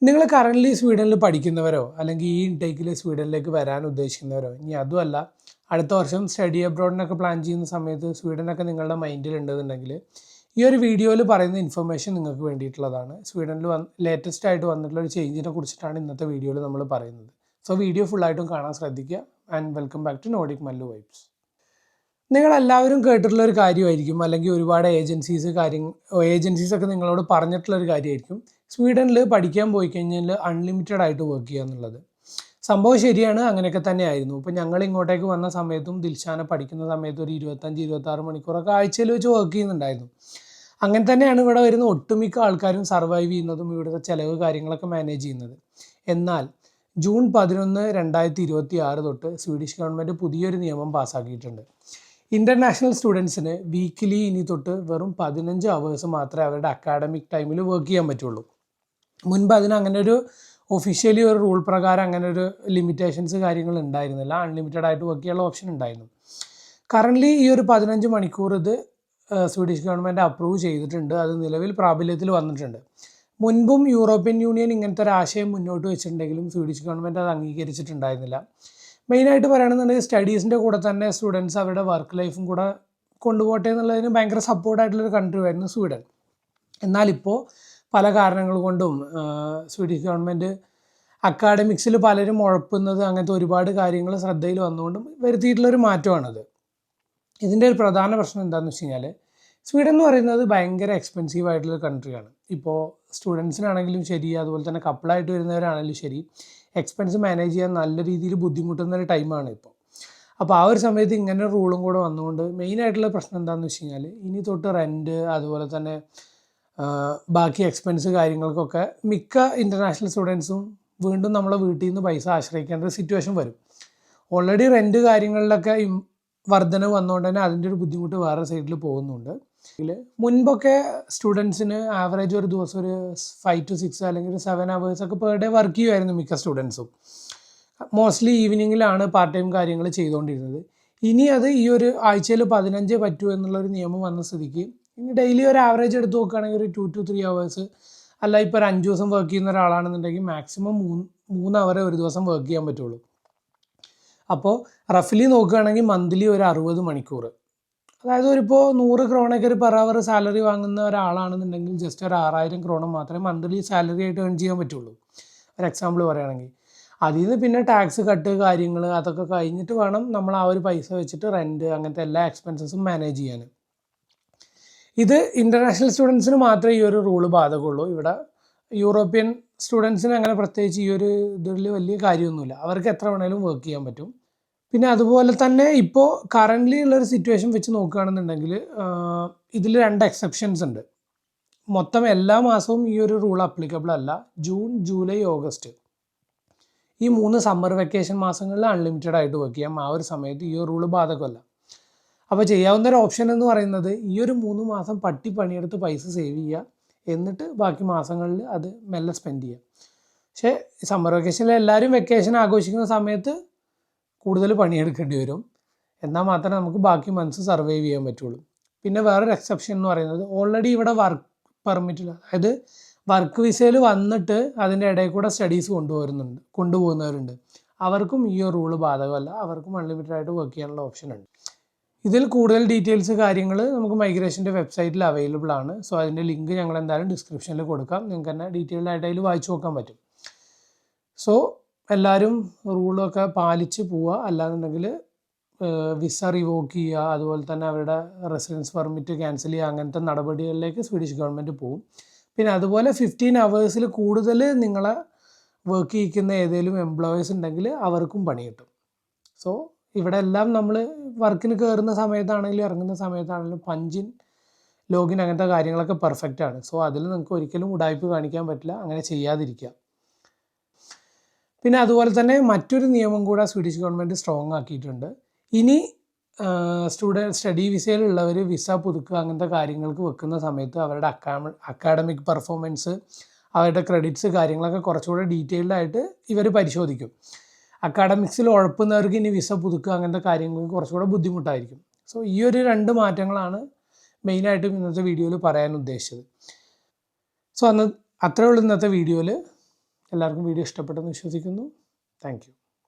നിങ്ങൾ കറൻ്റ്ലി സ്വീഡനിൽ പഠിക്കുന്നവരോ അല്ലെങ്കിൽ ഈ ഇൻടേക്കിൽ സ്വീഡനിലേക്ക് വരാൻ ഉദ്ദേശിക്കുന്നവരോ ഇനി അതുമല്ല അടുത്ത വർഷം സ്റ്റഡി അബ്രോഡിനൊക്കെ പ്ലാൻ ചെയ്യുന്ന സമയത്ത് സ്വീഡനൊക്കെ നിങ്ങളുടെ മൈൻഡിൽ ഉണ്ടെന്നുണ്ടെങ്കിൽ ഈ ഒരു വീഡിയോയിൽ പറയുന്ന ഇൻഫർമേഷൻ നിങ്ങൾക്ക് വേണ്ടിയിട്ടുള്ളതാണ്. സ്വീഡനിൽ ലേറ്റസ്റ്റ് ആയിട്ട് വന്നിട്ടുള്ള ഒരു ചേഞ്ചിനെ കുറിച്ചിട്ടാണ് ഇന്നത്തെ വീഡിയോയിൽ നമ്മൾ പറയുന്നത്. സോ വീഡിയോ ഫുള്ളായിട്ടും കാണാൻ ശ്രദ്ധിക്കുക. And welcome back to Nordic Mallu vibes. നിങ്ങളെല്ലാവരും കേട്ടിട്ടുള്ള ഒരു കാര്യമായിരിക്കും, അല്ലെങ്കിൽ ഒരുപാട് ഏജൻസീസൊക്കെ നിങ്ങളോട് പറഞ്ഞിട്ടുള്ളൊരു കാര്യമായിരിക്കും, സ്വീഡനിൽ പഠിക്കാൻ പോയി കഴിഞ്ഞാൽ അൺലിമിറ്റഡ് ആയിട്ട് വർക്ക് ചെയ്യുക എന്നുള്ളത്. സംഭവം ശരിയാണ്, അങ്ങനെയൊക്കെ തന്നെ ആയിരുന്നു. ഇപ്പോൾ ഞങ്ങൾ ഇങ്ങോട്ടേക്ക് വന്ന സമയത്തും ദിൽഷാനെ പഠിക്കുന്ന സമയത്ത് ഒരു 25-26 മണിക്കൂറൊക്കെ ആഴ്ചയിൽ വെച്ച് വർക്ക് ചെയ്യുന്നുണ്ടായിരുന്നു. അങ്ങനെ തന്നെയാണ് ഇവിടെ വരുന്ന ഒട്ടുമിക്ക ആൾക്കാരും സർവൈവ് ചെയ്യുന്നതും ഇവിടുത്തെ ചിലവ് കാര്യങ്ങളൊക്കെ മാനേജ് ചെയ്യുന്നത്. എന്നാൽ ജൂൺ 11, 2026 തൊട്ട് സ്വീഡിഷ് ഗവൺമെൻറ് പുതിയൊരു നിയമം പാസ്സാക്കിയിട്ടുണ്ട്. ഇൻ്റർനാഷണൽ സ്റ്റുഡൻസിന് വീക്കിലി ഇനി തൊട്ട് വെറും 15 അവേഴ്സ് മാത്രമേ അവരുടെ അക്കാഡമിക് ടൈമിൽ വർക്ക് ചെയ്യാൻ പറ്റുള്ളൂ. മുൻപ് അതിന് അങ്ങനെ ഒരു ഒഫീഷ്യലി ഒരു റൂൾ പ്രകാരം അങ്ങനെ ഒരു ലിമിറ്റേഷൻസ് കാര്യങ്ങൾ ഉണ്ടായിരുന്നില്ല. അൺലിമിറ്റഡ് ആയിട്ട് വർക്ക് ചെയ്യാനുള്ള ഓപ്ഷൻ ഉണ്ടായിരുന്നു. കറൻ്റ്ലി ഈ ഒരു 15 മണിക്കൂർ ഇത് സ്വീഡിഷ് ഗവൺമെൻറ് അപ്രൂവ് ചെയ്തിട്ടുണ്ട്. അത് നിലവിൽ പ്രാബല്യത്തിൽ വന്നിട്ടുണ്ട്. മുൻപും യൂറോപ്യൻ യൂണിയൻ ഇങ്ങനത്തെ ഒരു ആശയം മുന്നോട്ട് വെച്ചിട്ടുണ്ടെങ്കിലും സ്വീഡിഷ് ഗവൺമെൻറ് അത് അംഗീകരിച്ചിട്ടുണ്ടായിരുന്നില്ല. മെയിനായിട്ട് പറയുകയാണെന്നുണ്ടെങ്കിൽ സ്റ്റഡീസിൻ്റെ കൂടെ തന്നെ സ്റ്റുഡൻസ് അവരുടെ വർക്ക് ലൈഫും കൂടെ കൊണ്ടുപോട്ടെ എന്നുള്ളതിന് ഭയങ്കര സപ്പോർട്ടായിട്ടുള്ളൊരു കൺട്രി ആയിരുന്നു സ്വീഡൻ. എന്നാലിപ്പോൾ പല കാരണങ്ങൾ കൊണ്ടും സ്വീഡിഷ് ഗവൺമെൻറ് അക്കാഡമിക്സിൽ പലരും ഉഴപ്പുന്നത് അങ്ങനത്തെ ഒരുപാട് കാര്യങ്ങൾ ശ്രദ്ധയിൽ വന്നുകൊണ്ടും വരുത്തിയിട്ടുള്ളൊരു മാറ്റമാണത്. ഇതിൻ്റെ ഒരു പ്രധാന പ്രശ്നം എന്താണെന്ന് വെച്ച് കഴിഞ്ഞാൽ സ്വീഡൻ എന്ന് പറയുന്നത് ഭയങ്കര എക്സ്പെൻസീവ് ആയിട്ടുള്ള കൺട്രിയാണ്. ഇപ്പോൾ സ്റ്റുഡൻസിനാണെങ്കിലും ശരി, അതുപോലെ തന്നെ കപ്പിളായിട്ട് വരുന്നവരാണെങ്കിലും ശരി, എക്സ്പെൻസ് മാനേജ് ചെയ്യാൻ നല്ല രീതിയിൽ ബുദ്ധിമുട്ടുന്ന ഒരു ടൈമാണ് ഇപ്പോൾ. അപ്പോൾ ആ ഒരു സമയത്ത് ഇങ്ങനെ ഒരു റൂളും കൂടെ വന്നുകൊണ്ട് മെയിനായിട്ടുള്ള പ്രശ്നം എന്താണെന്ന് വെച്ച് കഴിഞ്ഞാൽ ഇനി തൊട്ട് റെൻറ്റ്, അതുപോലെ തന്നെ ബാക്കി എക്സ്പെൻസ് കാര്യങ്ങൾക്കൊക്കെ മിക്ക ഇൻ്റർനാഷണൽ സ്റ്റുഡൻസും വീണ്ടും നമ്മളെ വീട്ടിൽ നിന്ന് പൈസ ആശ്രയിക്കേണ്ട ഒരു സിറ്റുവേഷൻ വരും. ഓൾറെഡി റെൻറ്റ് കാര്യങ്ങളിലൊക്കെ വർധന വന്നുകൊണ്ട് തന്നെ അതിൻ്റെ ഒരു ബുദ്ധിമുട്ട് വേറെ സൈഡിൽ പോകുന്നുണ്ട്. മുൻപൊക്കെ സ്റ്റുഡൻസിന് ആവറേജ് ഒരു ദിവസം ഒരു 5 to 6 അല്ലെങ്കിൽ ഒരു 7 അവേഴ്സൊക്കെ പെർ ഡേ വർക്ക് ചെയ്യുമായിരുന്നു മിക്ക സ്റ്റുഡൻസും. മോസ്റ്റ്ലി ഈവനിങ്ങിലാണ് പാർട്ട് ടൈം കാര്യങ്ങൾ ചെയ്തുകൊണ്ടിരുന്നത്. ഇനി അത് ഈ ഒരു ആഴ്ചയിൽ 15 പറ്റൂ എന്നുള്ളൊരു നിയമം വന്ന സ്ഥിതിക്ക് ഇനി ഡെയിലി ഒരു ആവറേജ് എടുത്ത് നോക്കുകയാണെങ്കിൽ ഒരു 2 to 3 അവേഴ്സ്, അല്ല ഇപ്പോൾ ഒരു 5 ദിവസം വർക്ക് ചെയ്യുന്ന ഒരാളാണെന്നുണ്ടെങ്കിൽ മാക്സിമം 3 അവരെ ഒരു ദിവസം വർക്ക് ചെയ്യാൻ പറ്റുള്ളൂ. അപ്പോൾ റഫ്ലി നോക്കുകയാണെങ്കിൽ മന്ത്ലി ഒരു 60 മണിക്കൂർ, അതായത് ഇപ്പോൾ 100 ക്രോണൊക്കെ ഒരു പെർ അവർ സാലറി വാങ്ങുന്ന ഒരാളാണെന്നുണ്ടെങ്കിൽ ജസ്റ്റ് ഒരു 6000 ക്രോണ മാത്രമേ മന്ത്ലി സാലറി ആയിട്ട് ഏൺ ചെയ്യാൻ പറ്റുള്ളൂ. ഒരു എക്സാമ്പിൾ പറയുകയാണെങ്കിൽ അതിൽ നിന്ന് പിന്നെ ടാക്സ് കട്ട് കാര്യങ്ങൾ അതൊക്കെ കഴിഞ്ഞിട്ട് വേണം നമ്മൾ ആ ഒരു പൈസ വെച്ചിട്ട് റെൻറ്റ് അങ്ങനത്തെ എല്ലാ എക്സ്പെൻസസും മാനേജ് ചെയ്യാൻ. ഇത് ഇൻ്റർനാഷണൽ സ്റ്റുഡൻസിന് മാത്രമേ ഈ ഒരു റൂള് ബാധകമുള്ളൂ. ഇവിടെ യൂറോപ്യൻ സ്റ്റുഡൻസിന് അങ്ങനെ പ്രത്യേകിച്ച് ഈ ഒരു ഇതിൽ വലിയ കാര്യമൊന്നുമില്ല. അവർക്ക് എത്ര വേണേലും വർക്ക് ചെയ്യാൻ പറ്റും. പിന്നെ അതുപോലെ തന്നെ ഇപ്പോൾ കറൻ്റ്ലി ഉള്ളൊരു സിറ്റുവേഷൻ വെച്ച് നോക്കുകയാണെന്നുണ്ടെങ്കിൽ ഇതിൽ 2 എക്സെപ്ഷൻസ് ഉണ്ട്. മൊത്തം എല്ലാ മാസവും ഈ ഒരു റൂൾ അപ്ലിക്കബിൾ അല്ല. ജൂൺ, ജൂലൈ, ഓഗസ്റ്റ് ഈ 3 സമ്മർ വെക്കേഷൻ മാസങ്ങളിൽ അൺലിമിറ്റഡ് ആയിട്ട് വർക്ക് ചെയ്യാം. ആ ഒരു സമയത്ത് ഈ ഒരു റൂള് ബാധകമല്ല. അപ്പോൾ ചെയ്യാവുന്ന ഒരു ഓപ്ഷൻ എന്ന് പറയുന്നത് ഈ ഒരു 3 മാസം പണിയെടുത്ത് പൈസ സേവ് ചെയ്യുക, എന്നിട്ട് ബാക്കി മാസങ്ങളിൽ അത് മെല്ലെ സ്പെൻഡ് ചെയ്യുക. പക്ഷേ സമ്മർ വെക്കേഷനിൽ എല്ലാവരും വെക്കേഷൻ ആഘോഷിക്കുന്ന സമയത്ത് കൂടുതൽ പണിയെടുക്കേണ്ടി വരും. എന്നാൽ മാത്രമേ നമുക്ക് ബാക്കി മന്ത്സ് സർവൈവ് ചെയ്യാൻ പറ്റുള്ളൂ. പിന്നെ വേറൊരു എക്സെപ്ഷൻ എന്ന് പറയുന്നത് ഓൾറെഡി ഇവിടെ വർക്ക് പെർമിറ്റിൽ, അതായത് വർക്ക് വിസയിൽ വന്നിട്ട് അതിൻ്റെ ഇടയിൽ കൂടെ സ്റ്റഡീസ് കൊണ്ടുപോകുന്നവരുണ്ട്. അവർക്കും ഈ ഒരു റൂള് ബാധകമല്ല. അവർക്കും അൺലിമിറ്റഡ് ആയിട്ട് വർക്ക് ചെയ്യാനുള്ള ഓപ്ഷൻ ഉണ്ട്. ഇതിൽ കൂടുതൽ ഡീറ്റെയിൽസ് കാര്യങ്ങൾ നമുക്ക് മൈഗ്രേഷൻ്റെ വെബ്സൈറ്റിൽ അവൈലബിൾ ആണ്. സോ അതിൻ്റെ ലിങ്ക് ഞങ്ങൾ എന്തായാലും ഡിസ്ക്രിപ്ഷനിൽ കൊടുക്കാം. നിങ്ങൾക്ക് തന്നെ ഡീറ്റെയിൽഡ് ആയിട്ട് അതിൽ വായിച്ചു നോക്കാൻ പറ്റും. സോ എല്ലാവരും റൂളൊക്കെ പാലിച്ച് പോവുക. അല്ലാന്നുണ്ടെങ്കിൽ വിസ റിവോക്ക് ചെയ്യുക, അതുപോലെ തന്നെ അവരുടെ റെസിഡൻസ് പെർമിറ്റ് ക്യാൻസൽ ചെയ്യുക, അങ്ങനത്തെ നടപടികളിലേക്ക് സ്വീഡിഷ് ഗവൺമെൻറ് പോകും. പിന്നെ അതുപോലെ 15 അവേഴ്സിൽ കൂടുതൽ നിങ്ങളെ വർക്ക് ചെയ്യിക്കുന്ന ഏതെങ്കിലും എംപ്ലോയീസ് ഉണ്ടെങ്കിൽ അവർക്കും പണി കിട്ടും. സോ ഇവിടെ എല്ലാം നമ്മൾ വർക്കിന് കയറുന്ന സമയത്താണെങ്കിലും ഇറങ്ങുന്ന സമയത്താണെങ്കിലും പഞ്ചിൻ, ലോഗിൻ അങ്ങനത്തെ കാര്യങ്ങളൊക്കെ പെർഫെക്റ്റ് ആണ്. സോ അതിൽ നിങ്ങൾക്ക് ഒരിക്കലും ഉടായ്പ കാണിക്കാൻ പറ്റില്ല. അങ്ങനെ ചെയ്യാതിരിക്കുക. പിന്നെ അതുപോലെ തന്നെ മറ്റൊരു നിയമം കൂടെ സ്വീഡിഷ് ഗവൺമെൻറ് സ്ട്രോങ് ആക്കിയിട്ടുണ്ട്. ഇനി സ്റ്റഡി വിസയിലുള്ളവർ വിസ പുതുക്കുക അങ്ങനത്തെ കാര്യങ്ങൾക്ക് വെക്കുന്ന സമയത്ത് അവരുടെ അക്കാഡമിക് പെർഫോമൻസ്, അവരുടെ ക്രെഡിറ്റ്സ് കാര്യങ്ങളൊക്കെ കുറച്ചുകൂടെ ഡീറ്റെയിൽഡ് ആയിട്ട് ഇവർ പരിശോധിക്കും. അക്കാഡമിക്സിൽ ഉഴപ്പുന്നവർക്ക് ഇനി വിസ പുതുക്കുക അങ്ങനത്തെ കാര്യങ്ങൾക്ക് കുറച്ചുകൂടെ ബുദ്ധിമുട്ടായിരിക്കും. സോ ഈ ഒരു 2 മാറ്റങ്ങളാണ് മെയിനായിട്ടും ഇന്നത്തെ വീഡിയോയിൽ പറയാൻ ഉദ്ദേശിച്ചത്. സോ അത്രയേ ഉള്ളൂ ഇന്നത്തെ വീഡിയോയിൽ. എല്ലാവർക്കും വീഡിയോ ഇഷ്ടപ്പെട്ടെന്ന് വിശ്വസിക്കുന്നു. Thank you.